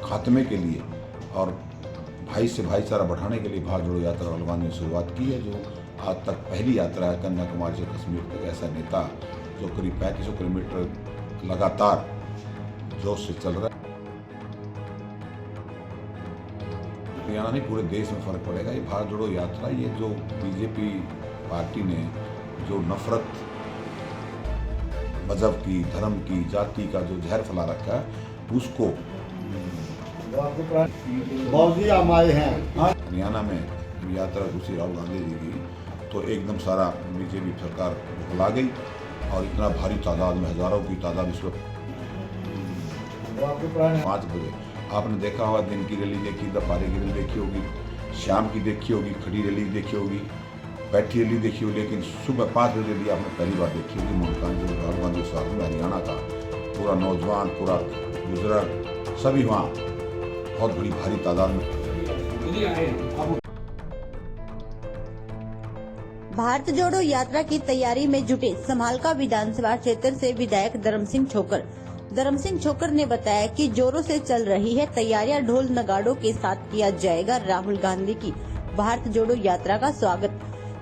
खात्मे के लिए और भाई से भाईचारा बढ़ाने के लिए भारत जोड़ो यात्रा राहुल गांधी ने शुरुआत की है, जो आज तक पहली यात्रा है कन्याकुमारी से कश्मीर तक। ऐसा नेता जो करीब 3500 किलोमीटर लगातार जोश से चल रहा है। हरियाणा नहीं, पूरे देश में फर्क पड़ेगा। ये भारत जोड़ो यात्रा, ये जो बीजेपी पार्टी ने जो नफरत, मजहब की, धर्म की, जाति का जो जहर फैला रखा है, उसको हम आए हैं हरियाणा में यात्रा घुसी राहुल गांधी जी की, तो एकदम सारा बीजेपी सरकार बुला गई और इतना भारी तादाद में, हजारों की तादाद इस वक्त 5 बजे आपने देखा होगा, दिन की रैली देखी, दोपहर की रैली देखी होगी, शाम की देखी होगी, खड़ी रैली देखी होगी, बैठी रैली देखी होगी, लेकिन सुबह 5 बजे रैली आपने पहली बार देखी होगी। मुल्तान जो राहुल गांधी स्वागत में हरियाणा का पूरा नौजवान, पूरा बुजुर्ग सभी वहाँ बहुत बड़ी भारी तादाद में। भारत जोड़ो यात्रा की तैयारी में जुटे समालका विधानसभा क्षेत्र से विधायक धर्म सिंह छोकर। धर्म सिंह छोकर ने बताया कि जोरों से चल रही है तैयारियां, ढोल नगाड़ों के साथ किया जाएगा राहुल गांधी की भारत जोड़ो यात्रा का स्वागत।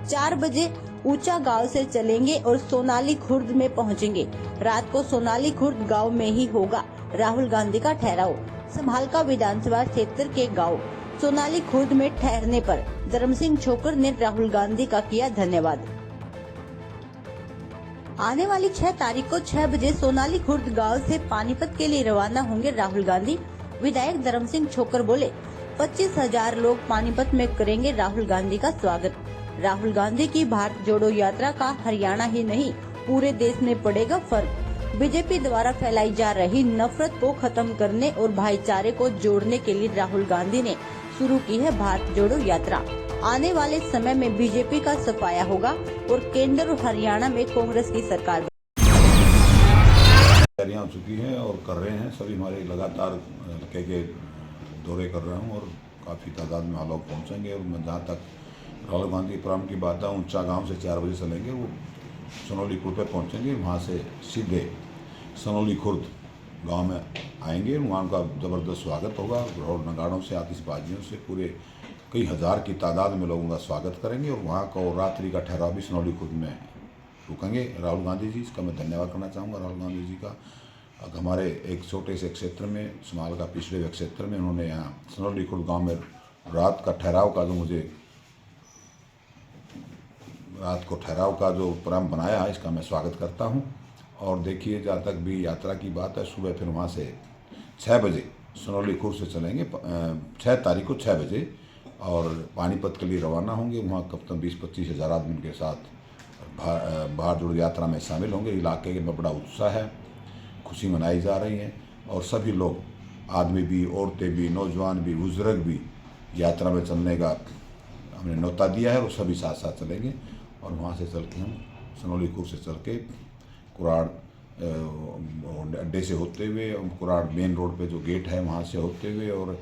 4 बजे ऊंचा गांव से चलेंगे और सोनाली खुर्द में पहुंचेंगे। रात को सोनाली खुर्द गांव में ही होगा राहुल गांधी का ठहराव। समालका विधानसभा क्षेत्र के गांव सोनाली खुर्द में ठहरने पर धर्म सिंह छोकर ने राहुल गांधी का किया धन्यवाद। आने वाली 6 तारीख को 6 बजे सोनाली खुर्द गांव से पानीपत के लिए रवाना होंगे राहुल गांधी। विधायक धर्म सिंह छोकर बोले, 25,000 लोग पानीपत में करेंगे राहुल गांधी का स्वागत। राहुल गांधी की भारत जोड़ो यात्रा का हरियाणा ही नहीं, पूरे देश में पड़ेगा फर्क। बीजेपी द्वारा फैलाई जा रही नफरत को खत्म करने और भाईचारे को जोड़ने के लिए राहुल गांधी ने शुरू की है भारत जोड़ो यात्रा। आने वाले समय में बीजेपी का सफाया होगा और केंद्र और हरियाणा में कांग्रेस की सरकार तैयारियां हो चुकी है और कर रहे हैं। सभी हमारे लगातार हल्के के दौरे कर रहे हूँ और काफ़ी तादाद में वहाँ लोग पहुँचेंगे। और मैं जहाँ तक राहुल गांधी प्रोग्राम की बात है, ऊंचा गांव से 4 बजे चलेंगे, वो सोनौली खुर्द पे पहुँचेंगे। वहाँ से सीधे सोनौली खुर्द गांव में आएंगे, वहाँ उनका ज़बरदस्त स्वागत होगा। ढोल नगाड़ों से, आतिशबाजियों से पूरे कई हज़ार की तादाद में लोगों का स्वागत करेंगे। और वहाँ का रात्रि का ठहराव भी सोनौली खुर्द में रुकेंगे राहुल गांधी जी। इसका मैं धन्यवाद करना चाहूँगा राहुल गांधी जी का। हमारे एक छोटे से क्षेत्र में, समाल का पिछड़े हुए क्षेत्र में, उन्होंने यहाँ सोनौली खुर्द गाँव में रात का ठहराव का जो प्रोग्राम बनाया है, इसका मैं स्वागत करता हूँ। और देखिए, जहाँ तक भी यात्रा की बात है, सुबह फिर वहाँ से 6 बजे सोनौली खुर्द से चलेंगे 6 तारीख को 6 बजे, और पानीपत के लिए रवाना होंगे। वहाँ कब तक 20-25 हज़ार आदमी के साथ भारत जोड़ो यात्रा में शामिल होंगे। इलाके में बड़ा उत्साह है, खुशी मनाई जा रही है और सभी लोग, आदमी भी, औरतें भी, नौजवान भी, बुजुर्ग भी यात्रा में चलने का हमने न्योता दिया है और सभी साथ साथ चलेंगे। और वहाँ से चल के हम सोनौली खुर्द से चल के कुराड़ अड्डे से होते हुए, कुराड़ मेन रोड पे जो गेट है वहाँ से होते हुए, और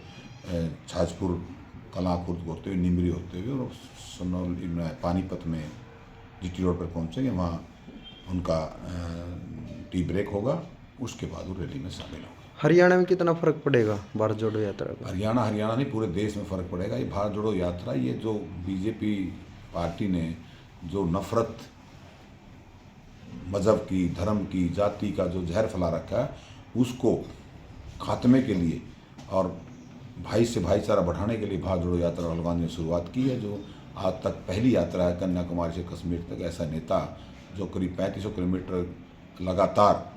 छाजपुर कला खुर्द होते हुए, निमरी होते हुए, और सोनौली में पानीपत में जीटी रोड पर पहुँचेंगे। वहाँ उनका टी ब्रेक होगा, उसके बाद वो रैली में शामिल होंगे। हरियाणा में कितना फर्क पड़ेगा भारत जोड़ो यात्रा का? हरियाणा नहीं, पूरे देश में फ़र्क पड़ेगा। ये भारत जोड़ो यात्रा, ये जो बीजेपी पार्टी ने जो नफरत, मजहब की, धर्म की, जाति का जो जहर फैला रखा है, उसको खात्मे के लिए और भाई से भाईचारा बढ़ाने के लिए भारत जोड़ो यात्रा राहुल गांधी ने शुरुआत की है, जो आज तक पहली यात्रा है कन्याकुमारी से कश्मीर तक। ऐसा नेता जो करीब 3500 किलोमीटर लगातार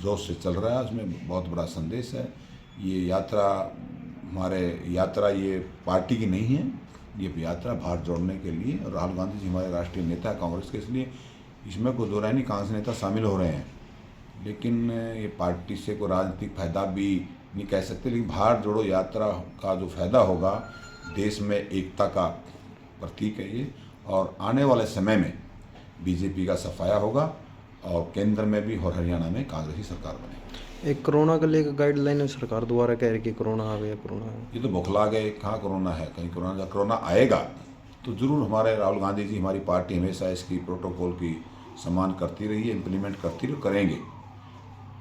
जोश से चल रहा है, उसमें बहुत बड़ा संदेश है। ये यात्रा ये पार्टी की नहीं है, ये यात्रा भारत जोड़ने के लिए। और राहुल गांधी जी हमारे राष्ट्रीय नेता है कांग्रेस के, इसलिए इसमें कोई दो राय नहीं, कांग्रेस नेता शामिल हो रहे हैं, लेकिन ये पार्टी से कोई राजनीतिक फायदा भी नहीं कह सकते। लेकिन भारत जोड़ो यात्रा का जो फायदा होगा, देश में एकता का प्रतीक है ये, और आने वाले समय में बीजेपी का सफाया होगा और केंद्र में भी और हरियाणा में कांग्रेस की सरकार बनेगी। एक कोरोना को लेकर गाइडलाइन है सरकार द्वारा, कह रही कि कोरोना आ गया, कोरोना आ गया। ये तो बौखला गए, कहाँ कोरोना है? कहीं कोरोना आएगा तो ज़रूर हमारे राहुल गांधी जी, हमारी पार्टी हमेशा इसकी प्रोटोकॉल की सम्मान करती रही है, इम्प्लीमेंट करती रही, करेंगे।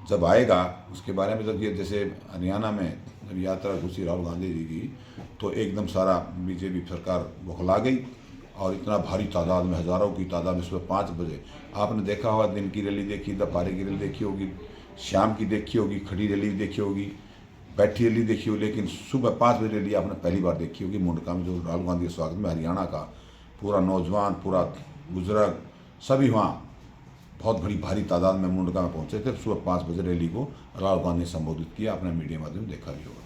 जब आएगा उसके बारे में, जब ये जैसे हरियाणा में जब यात्रा घुसी राहुल गांधी जी की, तो एकदम सारा बीजेपी सरकार बौखला गई और इतना भारी तादाद में, हज़ारों की तादाद में सुबह 5 बजे आपने देखा होगा, दिन की रैली देखी, दोपहर की रैली देखी होगी, शाम की देखी होगी, खड़ी रैली देखी होगी, बैठी रैली देखी होगी, लेकिन सुबह 5 बजे रैली आपने पहली बार देखी होगी मुंडका में, जो राहुल गांधी के स्वागत में हरियाणा का पूरा नौजवान, पूरा बुजुर्ग सभी वहाँ बहुत बड़ी भारी तादाद में मुंडका में पहुँचे थे। सुबह 5 बजे रैली को राहुल गांधी ने संबोधित किया, आपने मीडिया माध्यम देखा भी होगा।